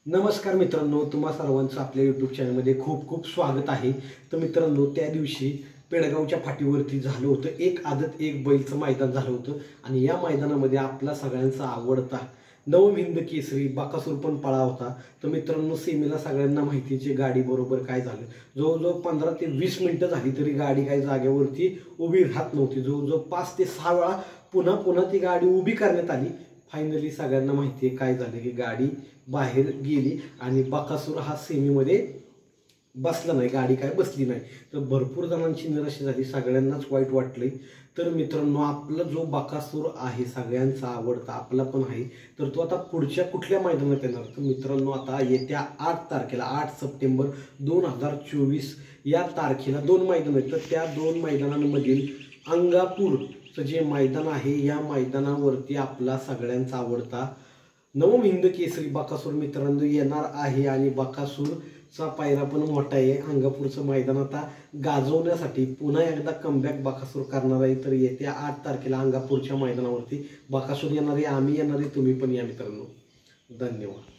नमस्कार मित्रांनो, तुम्हा सर्वांचं आपल्या यूट्यूब चॅनलमध्ये खूप खूप स्वागत आहे। तर मित्रांनो, त्या दिवशी पेडगावच्या फाटीवरती झालं होतं एक आदत एक बैलचं मैदान झालं होतं आणि या मैदानामध्ये आपला सगळ्यांचा आवडता नवम हिंद केसरी बकासूर पण पळा होता। तर मित्रांनो, सेमीला सगळ्यांना माहितीची गाडी बरोबर काय झालं, जवळजवळ 15 ते 20 मिनिटं झाली तरी गाडी काही जागेवरती उभी राहत नव्हती। जवळजवळ 5 ते 6 वेळा पुन्हा पुन्हा ती गाडी उभी करण्यात आली। फायनली सगळ्यांना माहिती आहे काय झालं की गाडी बाहेर गेली आणि बकासूर हा सेमीमध्ये बसला नाही, गाडी काय बसली नाही। तर भरपूर जणांची निराशा झाली, सगळ्यांनाच वाईट वाटलंय। तर मित्रांनो, आपला जो बकासूर आहे सगळ्यांचा आवडता आपला पण आहे, तर तो आता पुढच्या कुठल्या मैदानात येणार? तर मित्रांनो, आता येत्या 8 तारखेला 8 सप्टेंबर 2024 या तारखेला 2 मैदान आहेत। तर त्या 2 मैदानांमधील अंगापूरचं जे मैदान आहे या मैदानावरती आपला सगळ्यांचा आवडता नवम हिंद केसरी बकासूर मित्रांनो येणार आहे आणि बकासूरचा पायरा पण मोठा आहे। अंगापूरचं मैदान आता गाजवण्यासाठी पुन्हा एकदा कमबॅक बकासूर करणार आहे। तर येत्या 8 तारखेला अंगापूरच्या मैदानावरती बकासूर येणार आहे, आम्ही येणार आहे, तुम्ही पण या मित्रांनो। धन्यवाद।